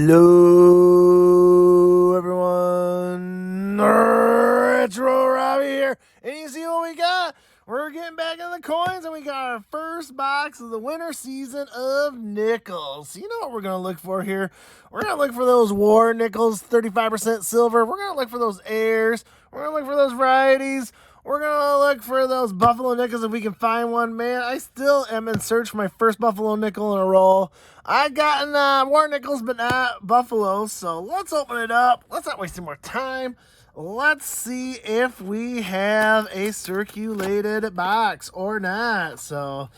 Hello, everyone. Retro Robbie here. And you see what we got? We're getting back in the coins, and we got our first box of the winter season of nickels. You know what we're going to look for here? We're going to look for those war nickels, 35% silver. We're going to look for those airs. We're going to look for those varieties. We're going to look for those buffalo nickels if we can find one. Man, I still am in search for my first buffalo nickel in a row. I've gotten war nickels, but not buffalo. So let's open it up. Let's not waste any more time. Let's see if we have a circulated box or not. So,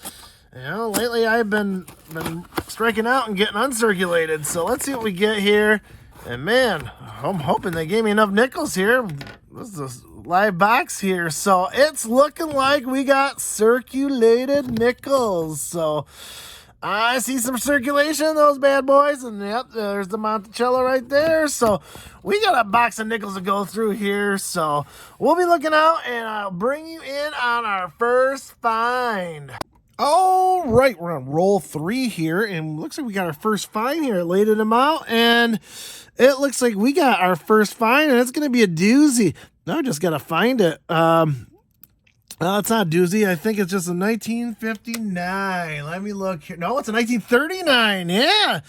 you know, lately I've been striking out and getting uncirculated. So let's see what we get here. And man, I'm hoping they gave me enough nickels here. This is a live box here. So it's looking like we got circulated nickels. So I see some circulation in those bad boys. And yep, there's the Monticello right there. So we got a box of nickels to go through here. So we'll be looking out, and I'll bring you in on our first find. All right, we're on roll 3 here, and looks like we got our first find here. I laid them out, and it looks like we got our first find, and it's going to be a doozy. Now I just got to find it. It's not a doozy. I think it's just a 1959. Let me look here. No, it's a 1939. Yeah,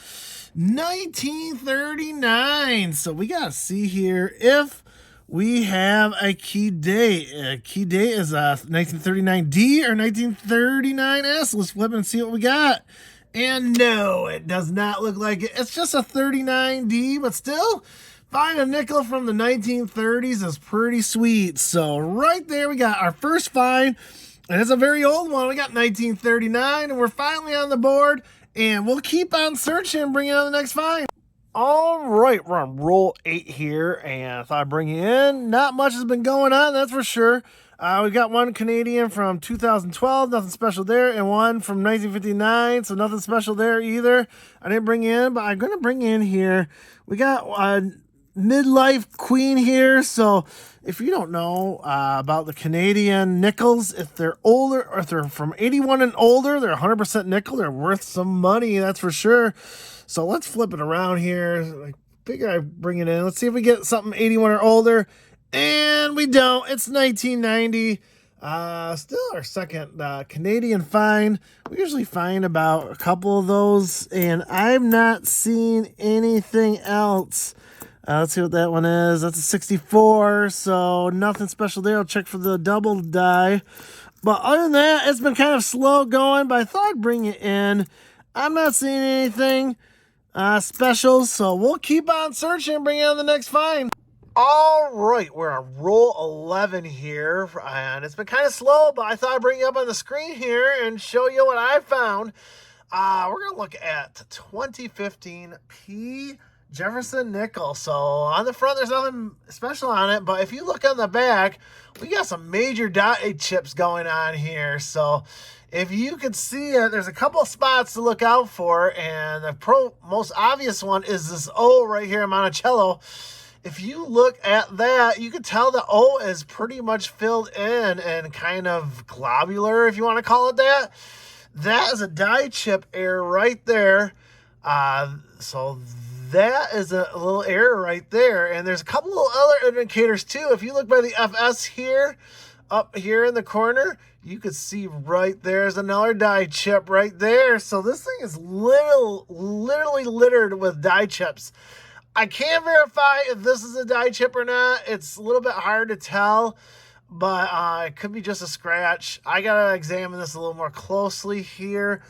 1939. So we got to see here if we have a key date. Key date is 1939D or 1939S. Let's flip and see what we got. And no, it does not look like it. It's just a 39D, but still, find a nickel from the 1930s is pretty sweet. So right there, we got our first find, and it's a very old one. We got 1939, and we're finally on the board, and we'll keep on searching and bring on the next find. All right, we're on roll 8 here, and I thought I'd bring you in. Not much has been going on, that's for sure. We got one Canadian from 2012, nothing special there, and one from 1959, so nothing special there either. I didn't bring in, but I'm going to bring in here. We got a midlife queen here, so if you don't know about the Canadian nickels, if they're older, or if they're from 81 and older, they're 100% nickel. They're worth some money, that's for sure. So let's flip it around here. I figure I bring it in. Let's see if we get something 81 or older. And we don't. It's 1990. Still our second Canadian find. We usually find about a couple of those, and I've not seen anything else. Let's see what that one is. That's a 64, so nothing special there. I'll check for the double die. But other than that, it's been kind of slow going, but I thought I'd bring it in. I'm not seeing anything special, so we'll keep on searching and bring on the next find. All right, we're on roll 11 here, and it's been kind of slow, but I thought I'd bring you up on the screen here and show you what I found. We're going to look at 2015 P. Jefferson nickel. So on the front, there's nothing special on it, but if you look on the back, we got some major die chips going on here. So if you could see it, there's a couple of spots to look out for, and the most obvious one is this O right here in Monticello. If you look at that, you can tell the O is pretty much filled in and kind of globular, if you want to call it that. That is a die chip error right there. So that is a little error right there. And there's a couple of other indicators too. If you look by the FS here, up here in the corner, you could see right there's another die chip right there. So this thing is literally littered with die chips. I can't verify if this is a die chip or not. It's a little bit hard to tell, but it could be just a scratch. I gotta examine this a little more closely here.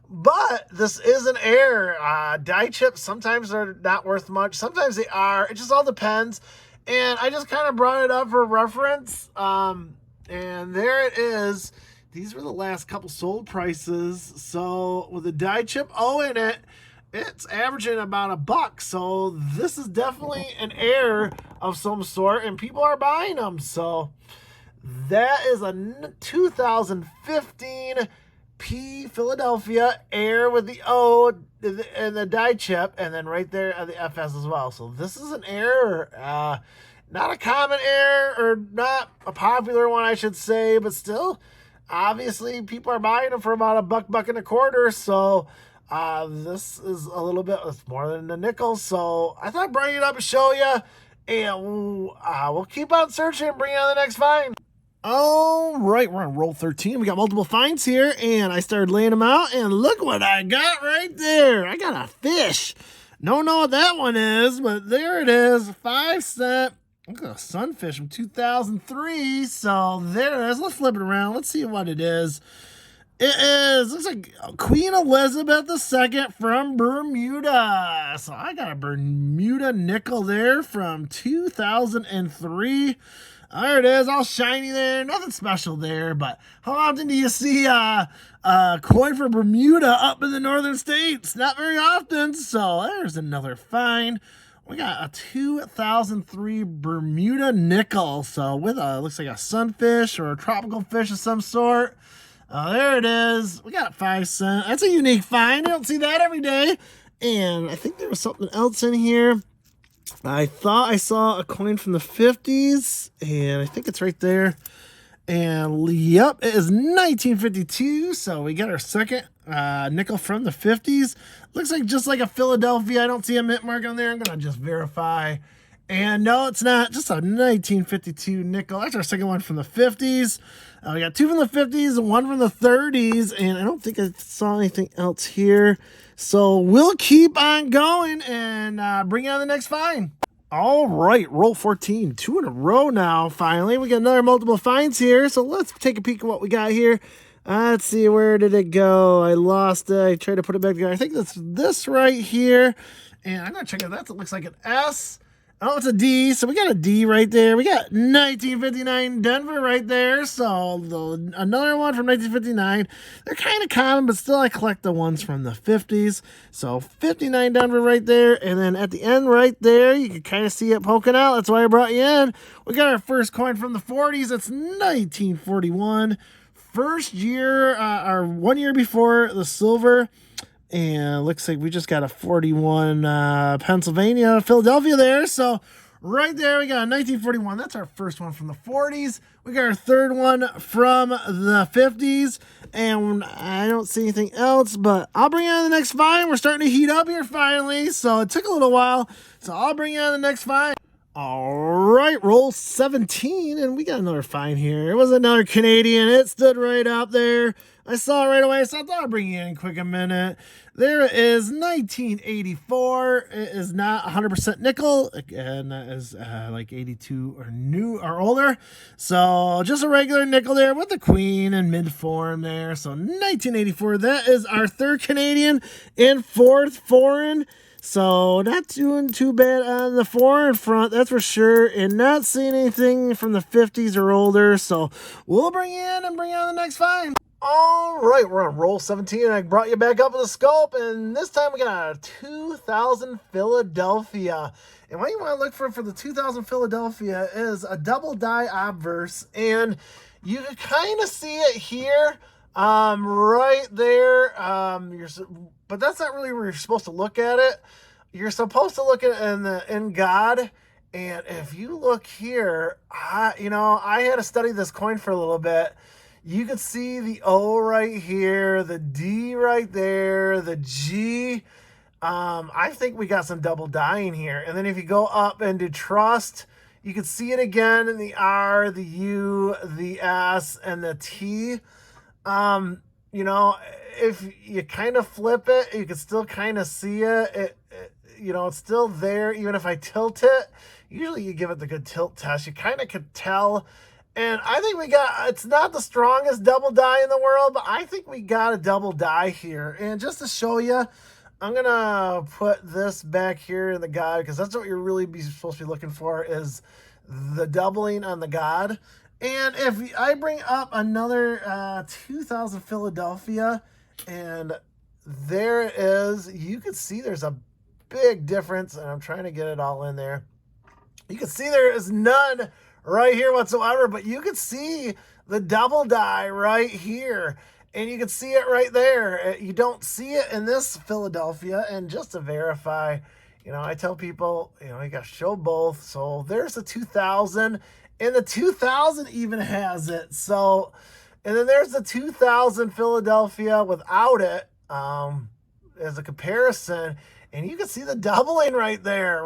But this is an error. Die chips, sometimes they're not worth much. Sometimes they are. It just all depends. And I just kind of brought it up for reference. And there it is. These were the last couple sold prices. So with a die chip O in it, it's averaging about $1. So this is definitely an error of some sort, and people are buying them. So that is a 2015 P Philadelphia air with the O and the die chip, and then right there at the FS as well. So this is an error. Not a common error, or not a popular one, I should say, but still, obviously, people are buying them for about $1.25. So This is a little bit, it's more than a nickel, so I thought I'd bring it up and show you, and we'll keep on searching and bring on the next find. All right, we're on roll 13. We got multiple finds here, and I started laying them out, and look what I got right there. I got a fish. Don't know what that one is, but there it is, 5 cent. Look at a sunfish from 2003. So there it is. Let's flip it around. Let's see what it is. It is, looks like Queen Elizabeth II from Bermuda. So I got a Bermuda nickel there from 2003. There it is, all shiny there. Nothing special there, but how often do you see a coin from Bermuda up in the northern states? Not very often, so there's another find. We got a 2003 Bermuda nickel, so with a, looks like a sunfish or a tropical fish of some sort. There it is. We got 5 cents. That's a unique find. I don't see that every day. And I think there was something else in here. I thought I saw a coin from the 50s, and I think it's right there. And yep, it is 1952, so we got our second nickel from the 50s. Looks like just like a Philadelphia. I don't see a mint mark on there. I'm going to just verify. And no, it's not. Just a 1952 nickel. That's our second one from the 50s. We got 2 from the 50s and 1 from the 30s, and I don't think I saw anything else here. So we'll keep on going and bring on the next find. All right, roll 14, 2 in a row now. Finally, we got another multiple finds here. So let's take a peek at what we got here. Let's see, where did it go? I lost it. I tried to put it back together. I think that's this right here. And I'm going to check it. That looks like an S. Oh, it's a D. So we got a D right there. We got 1959 Denver right there. So another one from 1959. They're kind of common, but still I collect the ones from the 50s. So 59 Denver right there. And then at the end right there, you can kind of see it poking out. That's why I brought you in. We got our first coin from the 40s. It's 1941. First year, or 1 year before the silver. And looks like we just got a 41 Pennsylvania, Philadelphia there. So right there, we got a 1941. That's our first one from the 40s. We got our third one from the 50s. And I don't see anything else, but I'll bring you on the next find. We're starting to heat up here finally. So it took a little while. So I'll bring you on the next find. All right, roll 17, and we got another find here. It was another Canadian. It stood right up there. I saw it right away, so I thought I'd bring you in quick a minute. There it is, 1984. It is not 100% nickel, and that is like 82 or new or older. So just a regular nickel there with the queen in mid form there. So 1984, that is our third Canadian and fourth foreign. So not doing too bad on the foreign front, that's for sure, and not seeing anything from the 50s or older. So we'll bring you in and bring you on the next find. All right, we're on roll 17, and I brought you back up with a scope, and this time we got a 2000 Philadelphia. And what you want to look for the 2000 Philadelphia is a double die obverse, and you can kind of see it here, right there. But that's not really where you're supposed to look at it. You're supposed to look at it in God. And if you look here, I had to study this coin for a little bit. You could see the O right here, the D right there, the G. I think we got some double dying here. And then if you go up into trust, you can see it again in the R, the U, the S, and the T. If you kind of flip it, you can still kind of see it. It's still there, even if I tilt it. Usually you give it the good tilt test. You kind of could tell. And I think it's not the strongest double die in the world, but I think we got a double die here. And just to show you, I'm going to put this back here in the God, because that's what you're really supposed to be looking for, is the doubling on the God. And if I bring up another 2000 Philadelphia, and there it is, you can see there's a big difference, and I'm trying to get it all in there. You can see there is none right here whatsoever, but you can see the double die right here, and you can see it right there. You don't see it in this Philadelphia. And just to verify, I tell people, you got to show both. So there's the 2000, and the 2000 even has it. So, and then there's the 2000 Philadelphia without it. as a comparison. And you can see the doubling right there,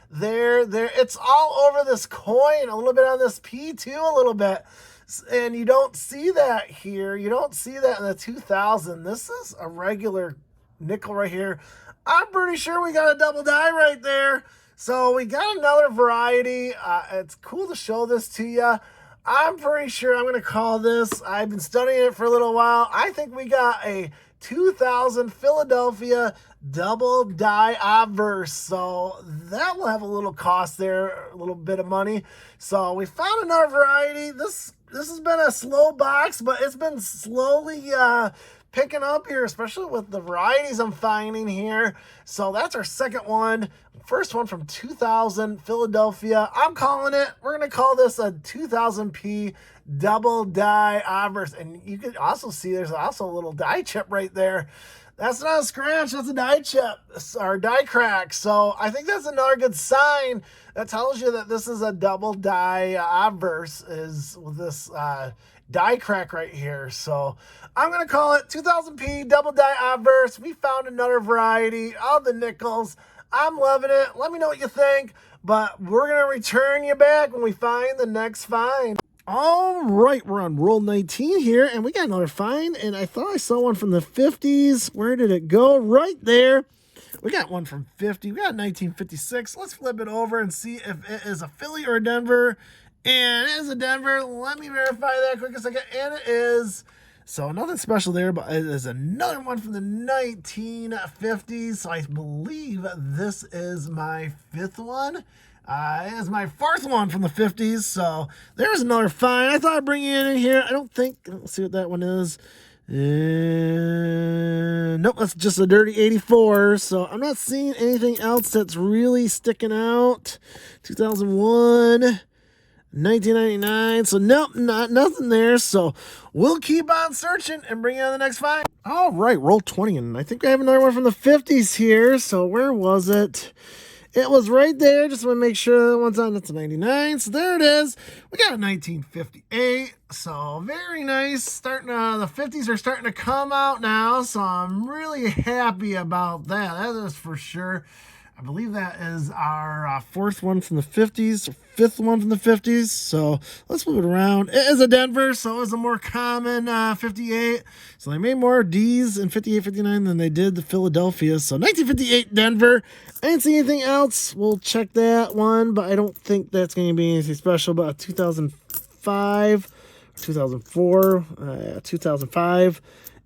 there. It's all over this coin, a little bit on this P too, a little bit. And you don't see that here. You don't see that in the 2000. This is a regular nickel right here. I'm pretty sure we got a double die right there. So we got another variety. It's cool to show this to you. I'm pretty sure I'm going to call this. I've been studying it for a little while. I think we got a 2000 Philadelphia double die obverse. So that will have a little cost there, a little bit of money. So we found another variety. This has been a slow box, but it's been slowly picking up here, especially with the varieties I'm finding here. So that's our second one. First one from 2000 Philadelphia. I'm calling it. We're going to call this a 2000P double die obverse. And you can also see there's also a little die chip right there. That's not a scratch, that's a die chip or die crack. So I think that's another good sign that tells you that this is a double die obverse, is with this die crack right here. So I'm going to call it 2000P double die obverse. We found another variety of the nickels. I'm loving it. Let me know what you think, but we're going to return you back when we find the next find. All right, we're on roll 19 here, and we got another find, and I thought I saw one from the 50s. Where did it go? Right there. We got one from 50. We got 1956. Let's flip it over and see if it is a Philly or a Denver. And it is a Denver. Let me verify that quick a second. And it is. So nothing special there, but it is another one from the 1950s. So I believe this is my fifth one. It is my fourth one from the 50s. So there's another find. I thought I'd bring you in here. I don't think. Let's see what that one is. Nope, that's just a dirty 84. So I'm not seeing anything else that's really sticking out. 2001. 1999, so nope, nothing there. So we'll keep on searching and bring you on the next find. All right, roll 20, and I think I have another one from the 50s here. So where was it? It was right there. Just want to make sure that one's on. That's a 99. So there it is. We got a 1958. So very nice. Starting the 50s are starting to come out now. So I'm really happy about that. That is for sure. I believe that is our fourth one from the 50s, fifth one from the 50s. So let's move it around. It is a Denver, so it was a more common 58. So they made more D's in 58, 59 than they did the Philadelphia. So 1958 Denver. I didn't see anything else. We'll check that one, but I don't think that's going to be anything special. But 2005, 2004, 2005.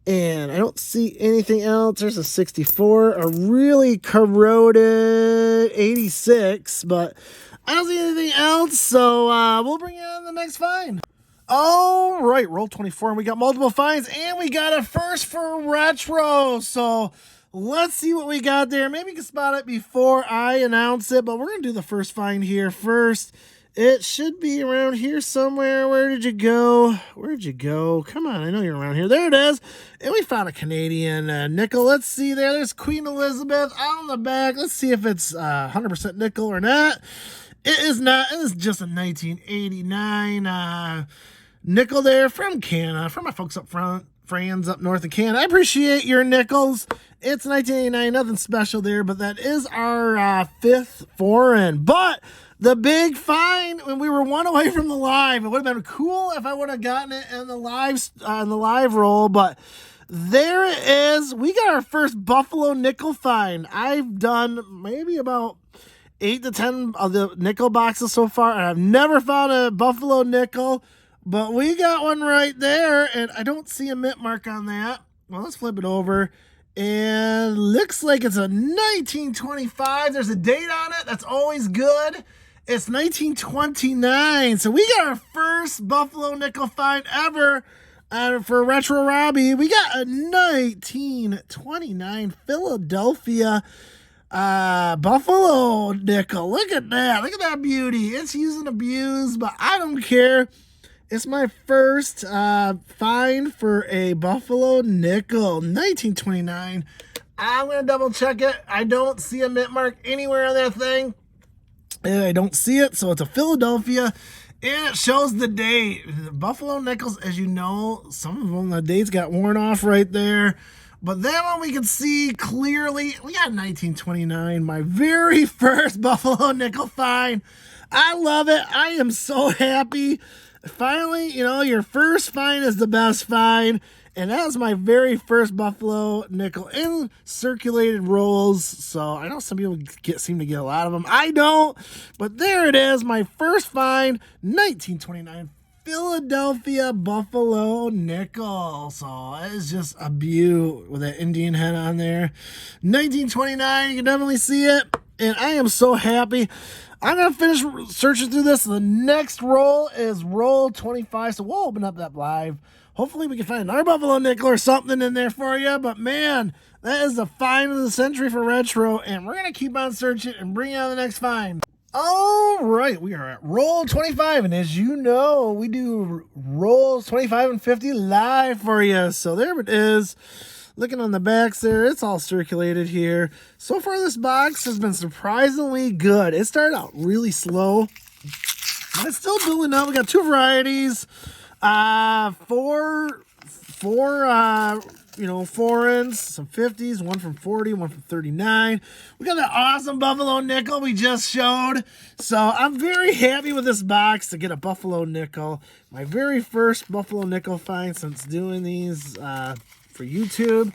And I don't see anything else. There's a 64, a really corroded 86, but I don't see anything else. So we'll bring you on the next find. All right, roll 24, and we got multiple finds, and we got a first for retro. So let's see what we got there. Maybe you can spot it before I announce it, but we're going to do the first find here first. It should be around here somewhere. Where did you go? Where'd you go? Come on, I know you're around here. There it is. And we found a Canadian nickel. Let's see there. There's Queen Elizabeth on the back. Let's see if it's 100% nickel or not. It is not. It is just a 1989 nickel there from Canada, from my folks up front, friends up north of Canada. I appreciate your nickels. It's 1989, nothing special there, but that is our fifth foreign. But the big find, when we were one away from the live, it would have been cool if I would have gotten it in the live roll, but there it is. We got our first Buffalo nickel find. I've done maybe about 8 to 10 of the nickel boxes so far, and I've never found a Buffalo nickel, but we got one right there, and I don't see a mint mark on that. Well, let's flip it over. And looks like it's a 1925. There's a date on it. That's always good. It's 1929. So we got our first Buffalo nickel find ever for Retro Robbie. We got a 1929 Philadelphia Buffalo nickel. Look at that. Look at that beauty. It's used and abused, but I don't care. It's my first find for a Buffalo nickel, 1929. I'm going to double check it. I don't see a mint mark anywhere on that thing. I don't see it, so it's a Philadelphia, and it shows the date. The Buffalo nickels, as you know, some of them, the dates got worn off right there. But then when we can see clearly, we got 1929, my very first Buffalo nickel find. I love it. I am so happy. Finally, you know, your first find is the best find. And that was my very first Buffalo nickel in circulated rolls. So I know some people seem to get a lot of them. I don't. But there it is. My first find, 1929 Philadelphia Buffalo nickel. So that is just a beaut with that Indian head on there. 1929. You can definitely see it. And I am so happy. I'm going to finish searching through this. The next roll is roll 25. So we'll open up that live. Hopefully we can find another Buffalo nickel or something in there for you. But man, that is the find of the century for retro. And we're going to keep on searching and bring you on the next find. All right, we are at roll 25. And as you know, we do rolls 25 and 50 live for you. So there it is. Looking on the backs there, it's all circulated here. So far, this box has been surprisingly good. It started out really slow, but it's still building up. We got two varieties. Four foreigns, some 50s, one from 40, one from 39. We got that awesome Buffalo nickel we just showed. So I'm very happy with this box to get a Buffalo nickel. My very first Buffalo nickel find since doing these for YouTube.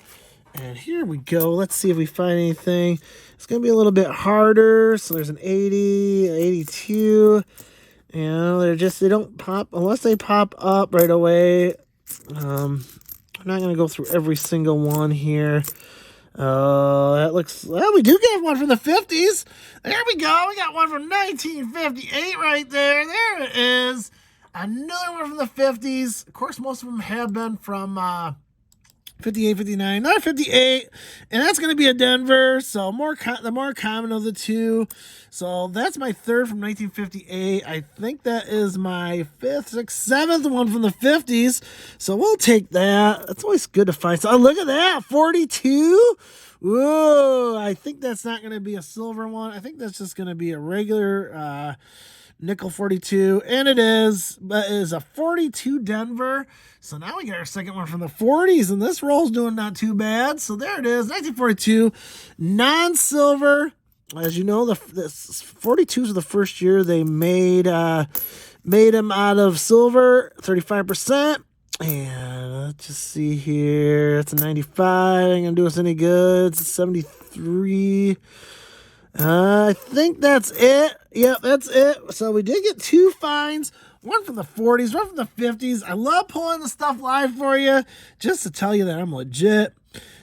And here we go. Let's see if we find anything. It's going to be a little bit harder. So there's an 80, 82. You know, they don't pop unless they pop up right away. I'm not going to go through every single one here. That looks, well, we do get one from the 50s. There we go. We got one from 1958 right there. There it is. Another one from the 50s. Of course, most of them have been from 58, 59, not 58, and that's going to be a Denver, so the more common of the two. So that's my third from 1958. I think that is my fifth, sixth, seventh one from the 50s, so we'll take that. That's always good to find. So oh, look at that, 42. Whoa, I think that's not going to be a silver one. I think that's just going to be a regular nickel 42, and it is. But it is a 42 Denver. So now we got our second one from the 40s, and this roll's doing not too bad. So there it is, 1942, non-silver. As you know, the 42s are the first year they made them out of silver, 35%. And let's just see here. It's a 95. Ain't gonna do us any good. It's a 73. I think that's it. Yep, that's it. So we did get two finds. One from the 40s, one from the 50s. I love pulling the stuff live for you just to tell you that I'm legit.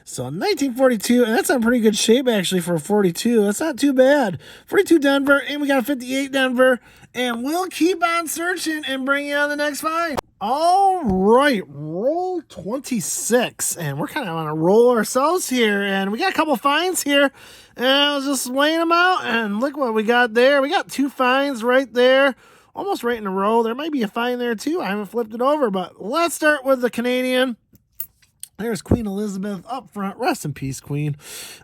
So 1942, and that's in pretty good shape actually for a 42. That's not too bad. 42 Denver, and we got a 58 Denver. And we'll keep on searching and bring you on the next find. All right, roll 26. And we're kind of on a roll ourselves here. And we got a couple finds here. And I was just laying them out. And look what we got there. We got two finds right there. Almost right in a row. There might be a find there too. I haven't flipped it over. But let's start with the Canadian. There's Queen Elizabeth up front. Rest in peace, Queen.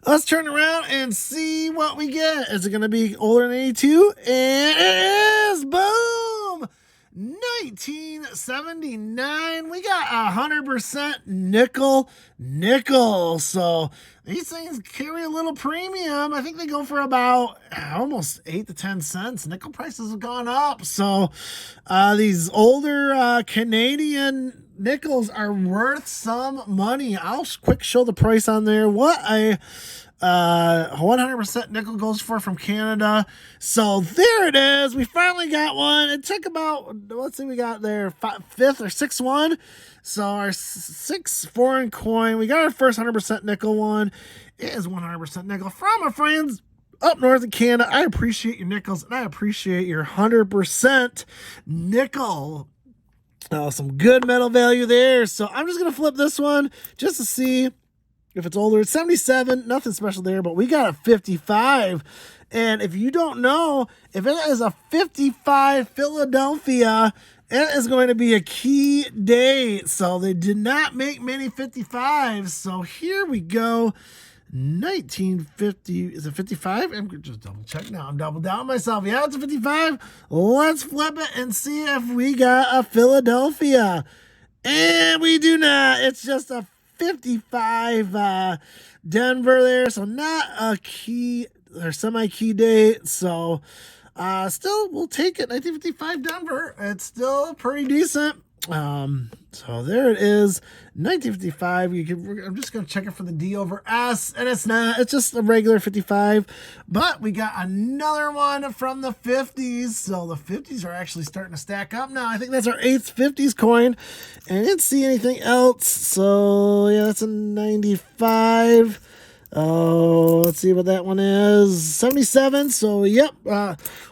Let's turn around and see what we get. Is it going to be older than 82? And it is! Boom! 1979. We got 100% nickel. So these things carry a little premium. I think they go for about almost 8 to 10 cents. Nickel prices have gone up. So these older Canadian nickels are worth some money. I'll quick show the price on there. What a 100% nickel goes for from Canada. So there it is. We finally got one. It took about, let's see, we got there fifth or sixth one. So our sixth foreign coin. We got our first 100% nickel one. It is 100% nickel from our friends up north in Canada. I appreciate your nickels, and I appreciate your 100% nickel. Some good metal value there. So I'm just going to flip this one just to see if it's older. It's 77, nothing special there, but we got a 55. And if you don't know, if it is a 55 Philadelphia, it is going to be a key date. So they did not make many 55s. So here we go. 1950, is it 55? I'm just double check now. I'm double down myself. Yeah, it's a 55. Let's flip it and see if we got a Philadelphia. And we do not. It's just a 1955 Denver there. So not a key or semi-key date. So still, we'll take it. 1955 Denver. It's still pretty decent. So there it is, 1955. I'm just gonna check it for the D over S, and it's not. It's just a regular 55. But we got another one from the 50s. So the 50s are actually starting to stack up now. I think that's our 8th 50s coin, and I didn't see anything else. So yeah, that's a 95. Oh, let's see what that one is. 77. So yep,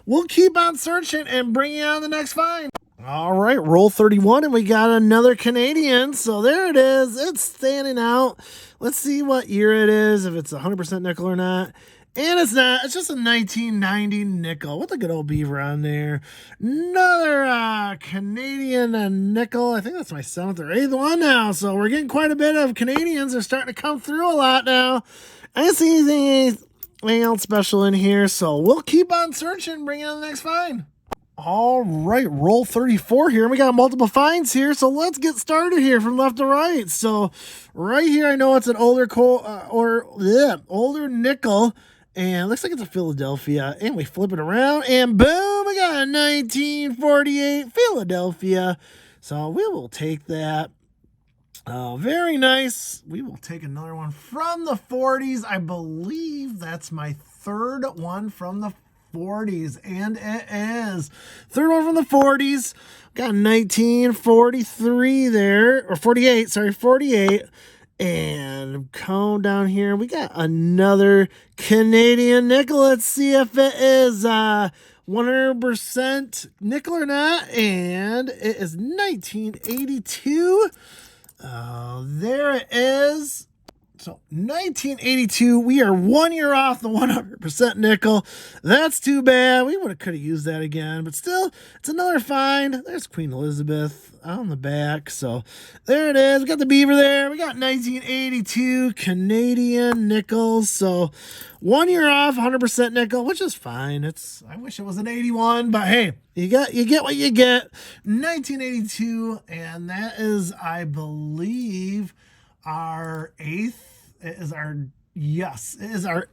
we'll keep on searching and bring you on the next find. All right, roll 31, and we got another Canadian. So there it is. It's standing out. Let's see what year it is, if it's 100% nickel or not. And it's not. It's just a 1990 nickel with a good old beaver on there. Another Canadian nickel. I think that's my 7th or 8th one now. So we're getting quite a bit of Canadians. They're starting to come through a lot now. I didn't see anything else special in here. So we'll keep on searching and bring on the next find. All right, roll 34 here. We got multiple finds here, so let's get started here from left to right. So right here, I know it's an older older nickel, and it looks like it's a Philadelphia. And we flip it around, and boom, we got a 1948 Philadelphia. So we will take that. Very nice. We will take another one from the 40s. I believe that's my 3rd one from the 40s, and it is 3rd one from the 40s. Got 1943 there, or 48, sorry, 48. And come down here, we got another Canadian nickel. Let's see if it is 100% nickel or not. And it is 1982. There it is. So 1982, we are 1 year off the 100% nickel. That's too bad. We could have used that again, but still, it's another find. There's Queen Elizabeth on the back. So there it is. We got the beaver there. We got 1982 Canadian nickels. So 1 year off 100% nickel, which is fine. I wish it was an 81, but hey, you get what you get. 1982, and that is, I believe, our 8th. It is our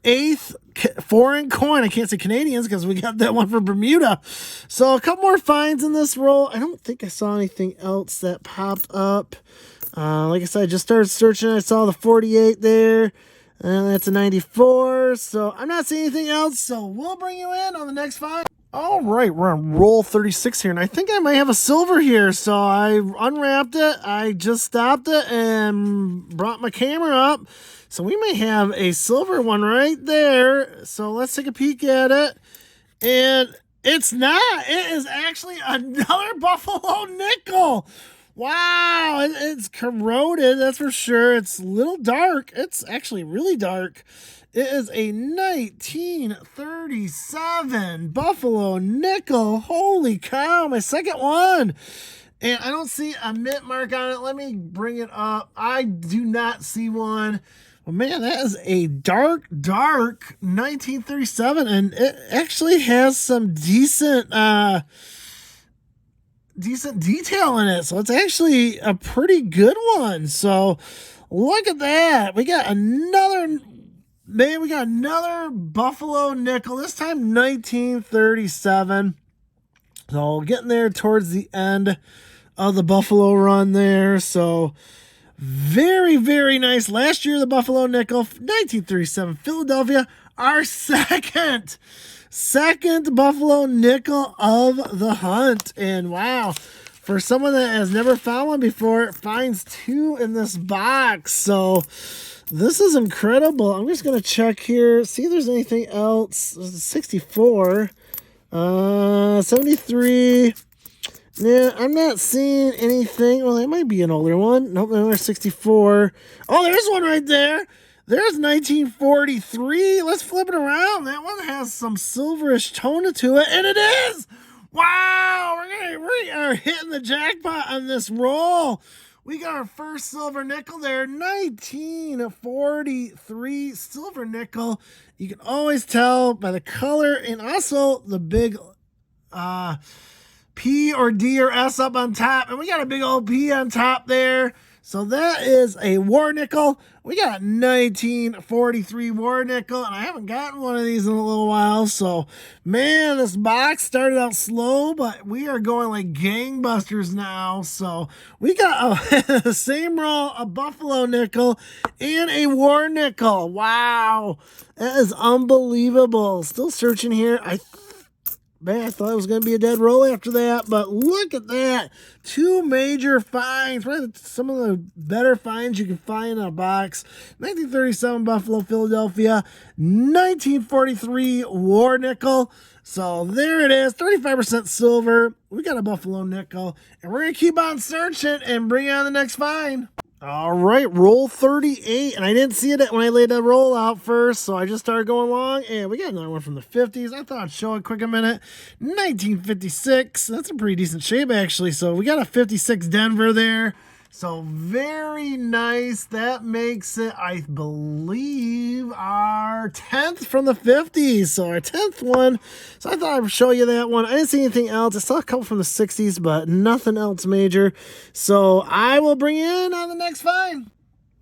8th foreign coin. I can't say Canadians because we got that one from Bermuda. So a couple more finds in this roll. I don't think I saw anything else that popped up. Like I said, I just started searching. I saw the 48 there. And that's a 94. So I'm not seeing anything else. So we'll bring you in on the next find. All right, we're on roll 36 here, and I think I might have a silver here. So I unwrapped it. I just stopped it and brought my camera up. So we may have a silver one right there. So let's take a peek at it. And it's not. It is actually another Buffalo nickel. Wow, it's corroded, that's for sure. It's a little dark. It's actually really dark. It is a 1937 Buffalo nickel. Holy cow, my 2nd one. And I don't see a mint mark on it. Let me bring it up. I do not see one. Well, man, that is a dark 1937. And it actually has some decent detail in it. So it's actually a pretty good one. So look at that. We got another Buffalo nickel, this time 1937. So getting there towards the end of the Buffalo run there. So very, very nice. Last year, the Buffalo nickel, 1937 Philadelphia, our second Buffalo nickel of the hunt. And wow, for someone that has never found one before, finds 2 in this box. So this is incredible. I'm just going to check here, see if there's anything else. 64, 73. Yeah, I'm not seeing anything. Well, that might be an older one. Nope, another 64. Oh, there's one right there. There's 1943. Let's flip it around. That one has some silverish tone to it, and it is. Wow, we are hitting the jackpot on this roll. We got our first silver nickel there, 1943 silver nickel. You can always tell by the color and also the big P or D or S up on top. And we got a big old P on top there. So that is a war nickel. We got 1943 war nickel, and I haven't gotten one of these in a little while. So, man, this box started out slow, but we are going like gangbusters now. So we got the same roll, a buffalo nickel, and a war nickel. Wow, that is unbelievable. Still searching here. Man, I thought it was going to be a dead roll after that, but look at that. 2 major finds. Right, some of the better finds you can find in a box. 1937 Buffalo, Philadelphia. 1943 War Nickel. So there it is, 35% silver. We got a Buffalo nickel, and we're going to keep on searching and bring on the next find. All right, roll 38, and I didn't see it when I laid that roll out first, so I just started going along, and we got another one from the 50s. I thought I'd show it quick a minute. 1956, that's a pretty decent shape, actually, so we got a 56 Denver there, so very nice. That makes it, I believe, our 10th from the 50s, so our 10th one. So I thought I'd show you that one. I didn't see anything else. I saw a couple from the 60s, but nothing else major. So I will bring in on the next find.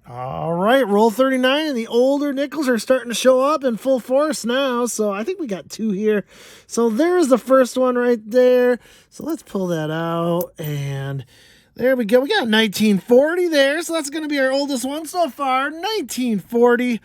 All right, roll 39, and the older nickels are starting to show up in full force now. So I think we got 2 here. So there's the first one right there. So let's pull that out, and there we go. We got 1940 there, so that's going to be our oldest one so far. 1940,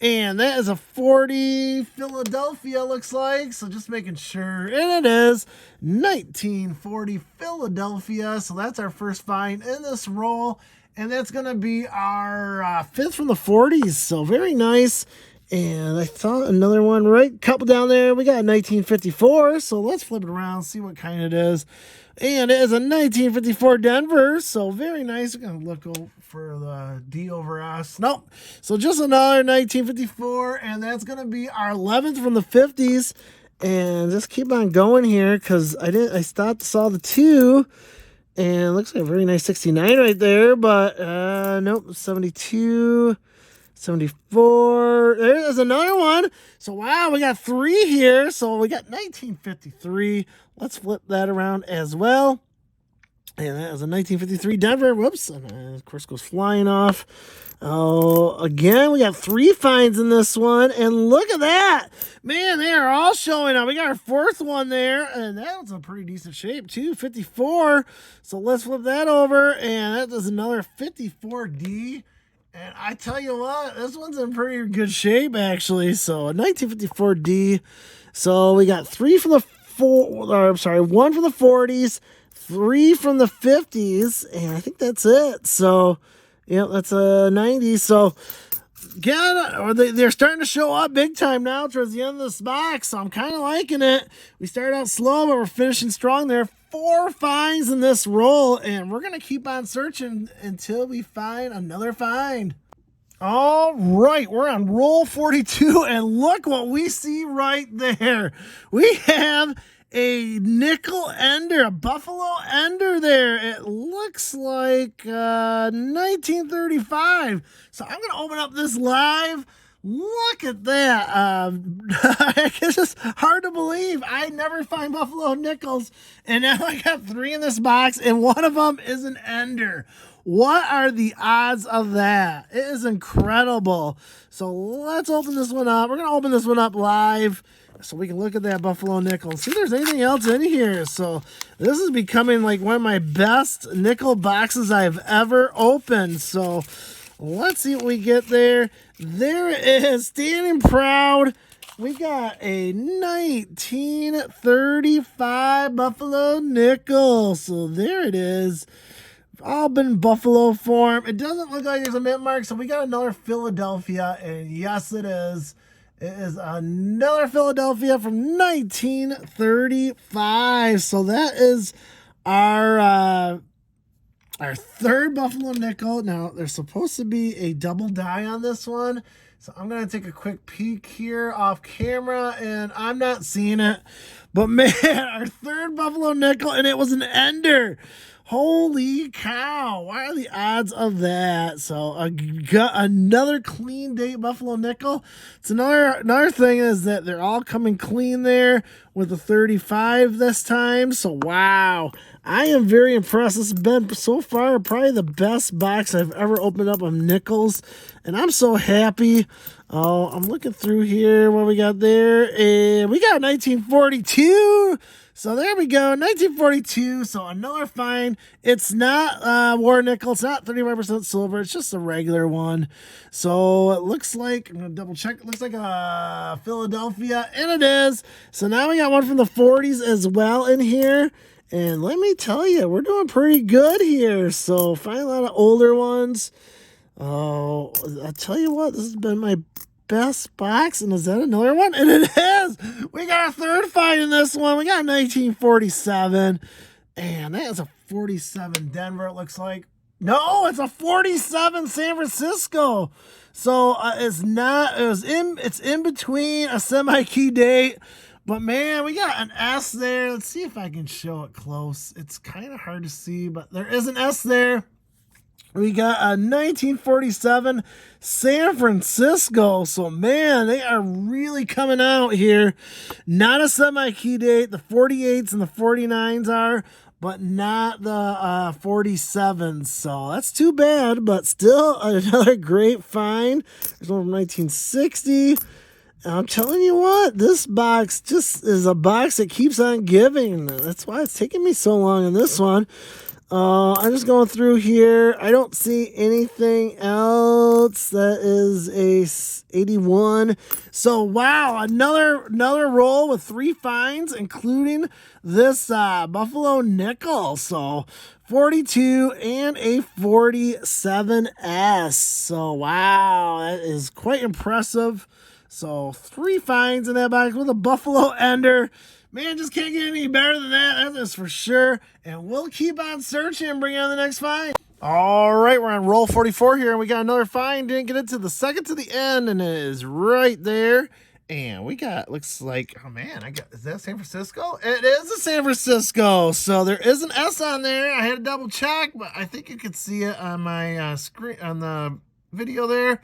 and that is a 40 Philadelphia, looks like. So just making sure, and it is 1940 Philadelphia. So that's our first find in this roll, and that's going to be our 5th from the 40s. So very nice. And I thought another one right, couple down there. We got 1954, so let's flip it around, see what kind it is. And it is a 1954 Denver, so very nice. We're going to look for the D over S. Nope. So just another 1954, and that's going to be our 11th from the 50s. And just keep on going here, because I saw the 2, and it looks like a very nice 69 right there, but nope, 72. 74. There's another one. So, wow, we got 3 here. So, we got 1953. Let's flip that around as well. And that is a 1953 Denver. Whoops. And of course, goes flying off. Oh, again, we got 3 finds in this one. And look at that. Man, they are all showing up. We got our 4th one there. And that was a pretty decent shape, too. 54. So, let's flip that over. And that is another 54D. And I tell you what, this one's in pretty good shape, actually. So, a 1954D. So, we got 1 from the 40s, 3 from the 50s, and I think that's it. So, yeah, that's a 90. So, they're starting to show up big time now towards the end of this box. So, I'm kind of liking it. We started out slow, but we're finishing strong there. 4 finds in this roll, and we're going to keep on searching until we find another find. All right, we're on roll 42, and look what we see right there. We have a nickel ender, a Buffalo ender there. It looks like 1935. So I'm going to open up this live. Look at that. It's just hard to believe. I never find Buffalo nickels, and now I got 3 in this box, and one of them is an ender. What are the odds of that? It is incredible. So let's open this one up. We're going to open this one up live so we can look at that Buffalo nickel and see if there's anything else in here. So this is becoming like one of my best nickel boxes I've ever opened. So let's see what we get there. There it is, standing proud. We got a 1935 Buffalo nickel. So there it is. All been Buffalo form. It doesn't look like there's a mint mark, so we got another Philadelphia, and yes, it is. It is another Philadelphia from 1935. So that is our 3rd Buffalo nickel. Now, there's supposed to be a double die on this one. So I'm going to take a quick peek here off camera, and I'm not seeing it. But, man, our 3rd Buffalo nickel, and it was an ender. Holy cow. What are the odds of that? So, another clean date Buffalo nickel. It's another thing is that they're all coming clean there with a 35 this time. So, wow. I am very impressed. This has been so far probably the best box I've ever opened up of nickels, and I'm so happy. Oh, I'm looking through here. What we got there? And we got 1942. So there we go, 1942. So another find. It's not war nickel. It's not 35% silver. It's just a regular one. So it looks like, I'm going to double check. It looks like a Philadelphia, and it is. So now we got one from the 40s as well in here. And let me tell you, we're doing pretty good here. So find a lot of older ones. Oh, I'll tell you what, this has been my best box. And is that another one? And it is. We got a third find in this one. We got 1947. And that is a 47 Denver, it looks like. No, it's a 47 San Francisco. So it's in between a semi-key date. But man, we got an S there. Let's see if I can show it close. It's kind of hard to see, but there is an S there. We got a 1947 San Francisco. So, man, they are really coming out here. Not a semi-key date. The 48s and the 49s are, but not the 47s. So, that's too bad, but still another great find. There's one from 1960. I'm telling you what, this box just is a box that keeps on giving. That's why it's taking me so long in this one. I'm just going through here. I don't see anything else that is a 81. So, wow, another roll with 3 finds, including this Buffalo nickel. So, 42 and a 47S. So, wow, that is quite impressive. So 3 finds in that box with a Buffalo Ender. Man, just can't get any better than that. That is for sure. And we'll keep on searching and bring on the next find. All right, we're on roll 44 here, and we got another find. Didn't get it to the second to the end, and it is right there. And we got, looks like, oh man, is that San Francisco? It is a San Francisco. So there is an S on there. I had to double check, but I think you could see it on my screen, on the video there.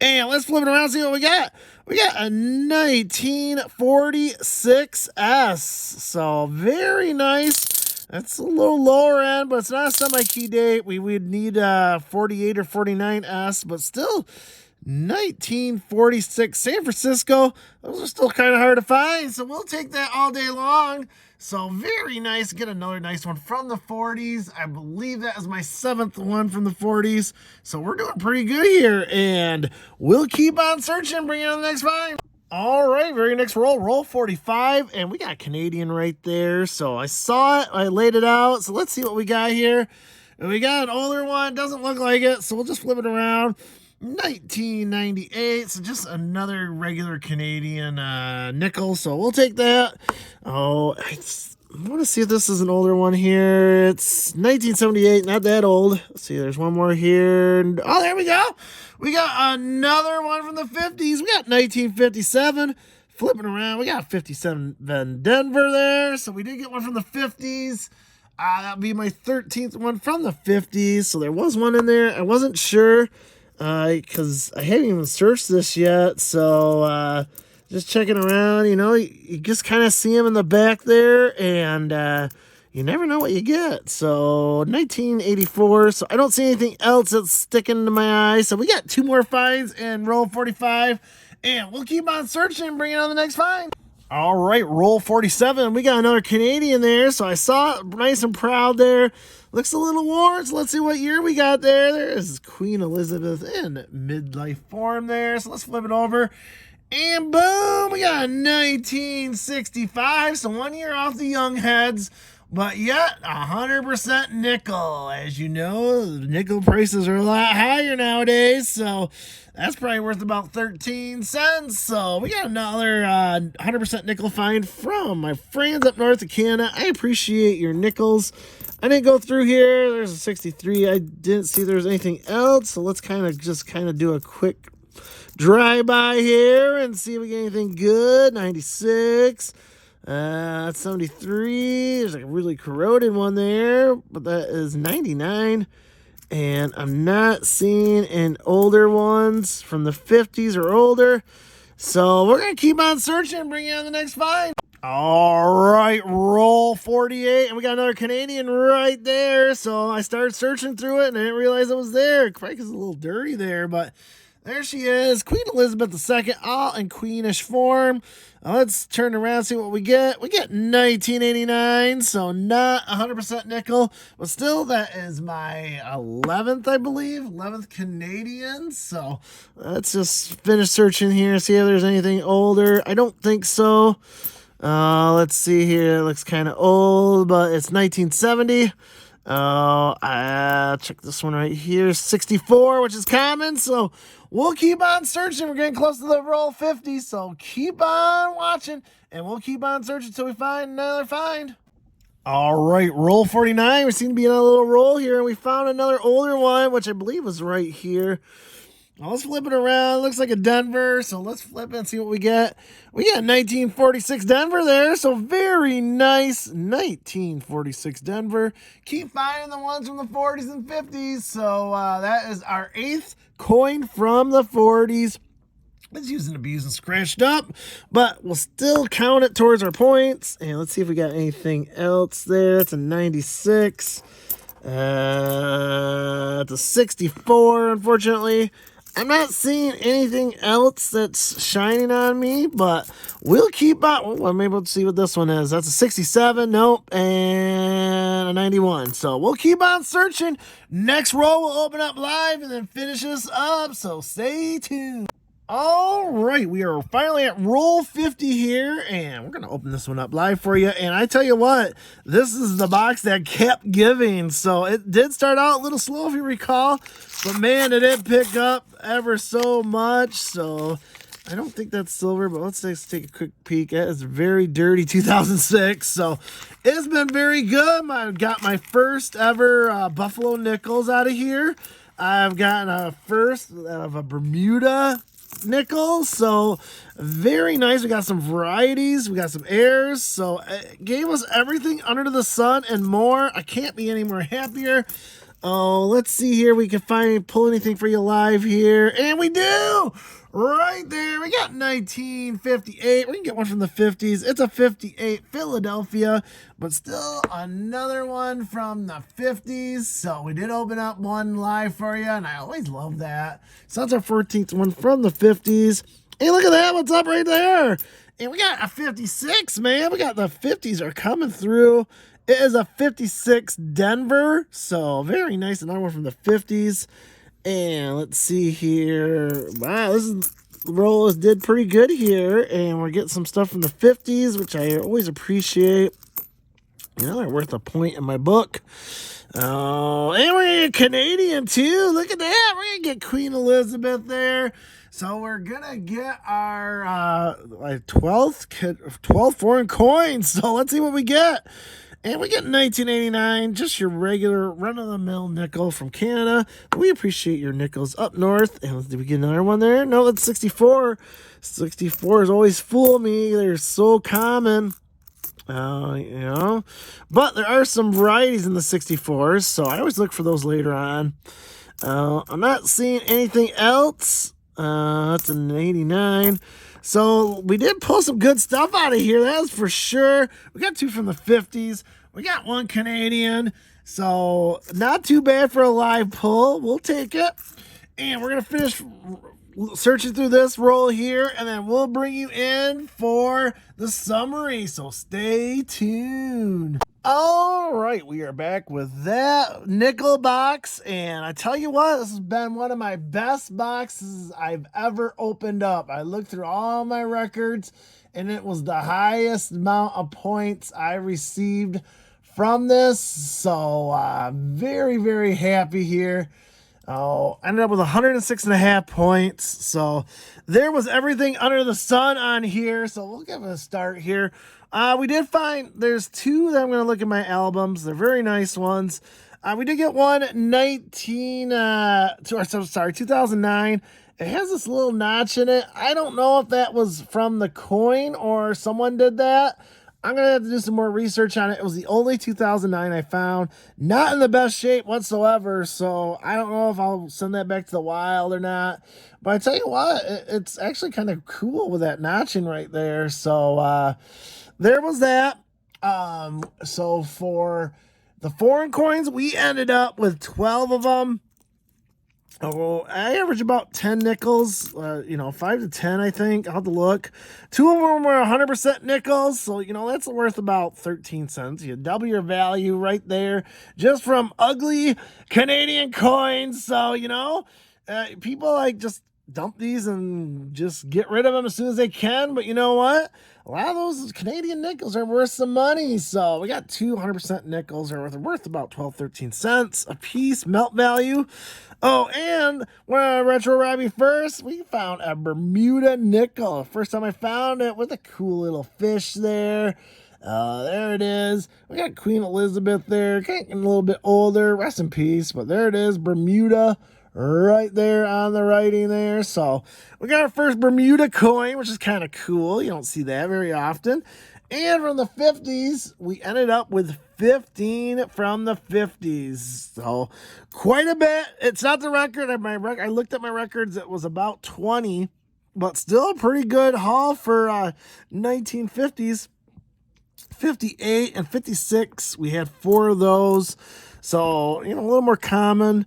And let's flip it around and see what we got. We got a 1946S. So very nice. That's a little lower end, but it's not a semi-key date. We would need 48 or 49S, but still 1946 San Francisco. Those are still kind of hard to find, so we'll take that all day long. So very nice. Get another nice one from the 40s. I believe that is my 7th one from the 40s. So we're doing pretty good here, and we'll keep on searching, bringing on the next find. All right, very next roll, roll 45, and we got Canadian right there. So I saw it, I laid it out. So let's see what we got here. And we got an older one, doesn't look like it, so we'll just flip it around. 1998, so just another regular Canadian nickel, so we'll take that. Oh, I want to see if this is an older one here. It's 1978, not that old. Let's see, there's one more here. Oh, there we go. We got another one from the 50s. We got 1957. Flipping around, we got 57 Denver there, so we did get one from the 50s. That would be my 13th one from the 50s, so there was one in there. I wasn't sure, because I hadn't even searched this yet, so just checking around, you know, you just kind of see them in the back there, and you never know what you get. So 1984, so I don't see anything else that's sticking to my eye, so we got 2 more finds in roll 45, and we'll keep on searching and bring on the next find. All right, roll 47. We got another Canadian there, so I saw it nice and proud there. Looks a little worn, so let's see what year we got there. There is Queen Elizabeth in midlife form there, so let's flip it over. And boom, we got 1965, so 1 year off the young heads, but yet 100% nickel. As you know, the nickel prices are a lot higher nowadays, so that's probably worth about 13 cents. So we got another 100% nickel find from my friends up north of Canada. I appreciate your nickels. I didn't go through here. There's a 63. I didn't see there was anything else, so let's kind of do a quick drive-by here and see if we get anything good. 96. 73. There's like a really corroded one there, but that is 99. And I'm not seeing any older ones from the 50s or older. So we're going to keep on searching and bring you on the next find. All right, roll 48, and we got another Canadian right there. So I started searching through it, and I didn't realize it was there. Probably because it's a little dirty there, but there she is, Queen Elizabeth II, all in queenish form. Let's turn around and see what we get. We get 1989, so not 100% nickel, but still that is my 11th, I believe, 11th Canadian. So let's just finish searching here, see if there's anything older. I don't think so. Let's see here. It looks kind of old, but it's 1970. Check this one right here. 64, which is common. So we'll keep on searching. We're getting close to the roll 50. So keep on watching, and we'll keep on searching until we find another find. All right, roll 49. We seem to be on a little roll here, and we found another older one, which I believe was right here. Well, let's flip it around. It looks like a Denver, so let's flip it and see what we get. We got 1946 Denver there, so very nice 1946 Denver. Keep finding the ones from the 40s and 50s, so that is our 8th coin from the 40s. It's used and abused and scratched up, but we'll still count it towards our points. And let's see if we got anything else there. It's a 96. It's a 64, unfortunately. I'm not seeing anything else that's shining on me, but we'll keep on. Oh, I'm able to see what this one is. That's a 67, nope, and a 91. So we'll keep on searching. Next roll will open up live and then finish us up, so stay tuned. All right, we are finally at roll 50 here, and we're going to open this one up live for you. And I tell you what, this is the box that kept giving. So it did start out a little slow, if you recall, but man, it did pick up ever so much. So I don't think that's silver, but let's take a quick peek. It is very dirty 2006. So it's been very good. I got my first ever Buffalo nickels out of here. I've gotten a first of a Bermuda nickel, so very nice. We got some varieties, we got some airs, so it gave us everything under the sun and more. I can't be any more happier. Oh, let's see here. We can pull anything for you live here, and we do right there. We got 1958. We can get one from the 50s. It's a 58 Philadelphia, but still another one from the 50s. So we did open up one live for you, and I always love that. So that's our 14th one from the 50s. Hey, look at that. What's up right there? And we got a 56, man. We got the 50s are coming through. It is a 56 Denver, so very nice. Another one from the 50s. And let's see here. Wow, this roll did pretty good here. And we're getting some stuff from the 50s, which I always appreciate. You know, they're worth a point in my book. Oh, and we're going to get Canadian, too. Look at that. We're going to get Queen Elizabeth there. So we're going to get our 12th foreign coins. So let's see what we get. And we get 1989, just your regular run-of-the-mill nickel from Canada. We appreciate your nickels up north. And did we get another one there? No, that's 64. 64 is always fool me. They're so common. You know. But there are some varieties in the 64s, so I always look for those later on. I'm not seeing anything else. That's an 89. So we did pull some good stuff out of here, that's for sure. We got two from the 50s. We got one Canadian. So not too bad for a live pull. We'll take it. And we're going to finish searching through this roll here, and then we'll bring you in for the summary. So stay tuned. All right, we are back with that nickel box, and I tell you what, this has been one of my best boxes I've ever opened up. I looked through all my records, and it was the highest amount of points I received from this, so very, very happy here. Oh, ended up with 106.5 points. So there was everything under the sun on here. So we'll give it a start here. We did find there's two that I'm going to look at my albums. They're very nice ones. We did get one 2009. It has this little notch in it. I don't know if that was from the coin or someone did that. I'm going to have to do some more research on it. It was the only 2009 I found. Not in the best shape whatsoever, so I don't know if I'll send that back to the wild or not. But I tell you what, it's actually kind of cool with that notching right there. So there was that. So for the foreign coins, we ended up with 12 of them. Oh, I average about 10 nickels, 5 to 10, I think. I'll have to look. 2 of them were 100% nickels, so, that's worth about 13 cents. You double your value right there just from ugly Canadian coins. So, people just dump these and just get rid of them as soon as they can. But you know what? A lot of those Canadian nickels are worth some money. So we got 200% nickels are worth about 12, 13 cents a piece, melt value. Oh, and when I Retro Robbie first, we found a Bermuda nickel. First time I found it with a cool little fish there. There it is. We got Queen Elizabeth there, getting a little bit older. Rest in peace. But there it is, Bermuda, right there on the writing there. So we got our first Bermuda coin, which is kind of cool. You don't see that very often. And from the 50s, we ended up with 15 from the 50s. So quite a bit. It's not the record. I looked at my records. It was about 20, but still a pretty good haul for 1950s. 58 and 56, we had 4 of those. So, a little more common.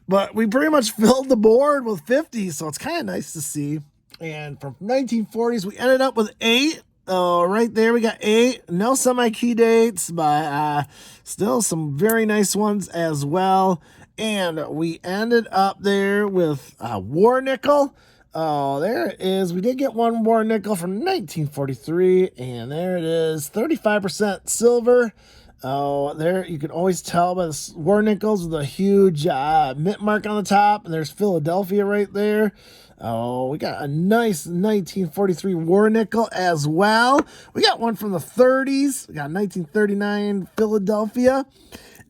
But we pretty much filled the board with 50, so it's kind of nice to see. And from 1940s, we ended up with 8. Right there, we got 8. No semi-key dates, but still some very nice ones as well. And we ended up there with a war nickel. Oh, there it is. We did get one war nickel from 1943, and there it is, 35% silver. Oh, there you can always tell by the war nickels with a huge mint mark on the top, and there's Philadelphia right there. Oh, we got a nice 1943 war nickel as well. We got one from the 30s. We got 1939 Philadelphia.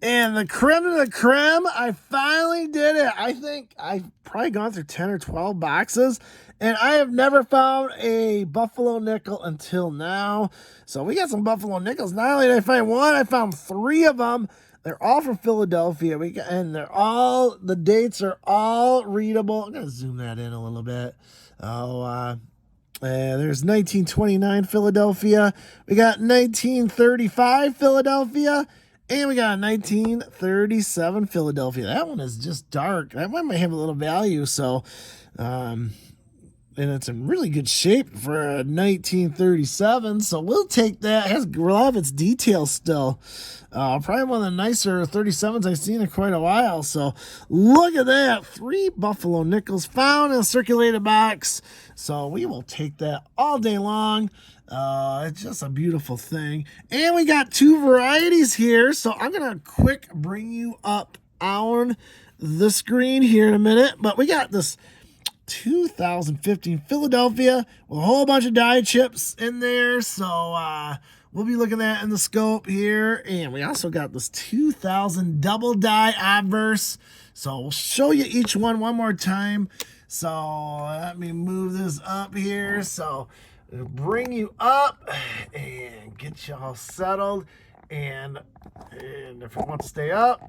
And the creme de la creme, I finally did it. I think I've probably gone through 10 or 12 boxes, and I have never found a Buffalo nickel until now. So we got some Buffalo nickels. Not only did I find one, I found 3 of them. They're all from Philadelphia, and the dates are all readable. I'm going to zoom that in a little bit. There's 1929 Philadelphia. We got 1935 Philadelphia. And we got 1937 Philadelphia. That one is just dark. That one might have a little value. So, and it's in really good shape for a 1937. So we'll take that. It has a lot of its details still. Probably one of the nicer 37s I've seen in quite a while. So look at that. 3 Buffalo nickels found in a circulated box. So we will take that all day long. It's just a beautiful thing. And we got 2 varieties here. So I'm going to quick bring you up on the screen here in a minute. But we got this 2015 Philadelphia with a whole bunch of die chips in there. So we'll be looking at in the scope here. And we also got this 2000 double die obverse. So we'll show you each one more time. So let me move this up here. So bring you up and get you all settled. And if you want to stay up,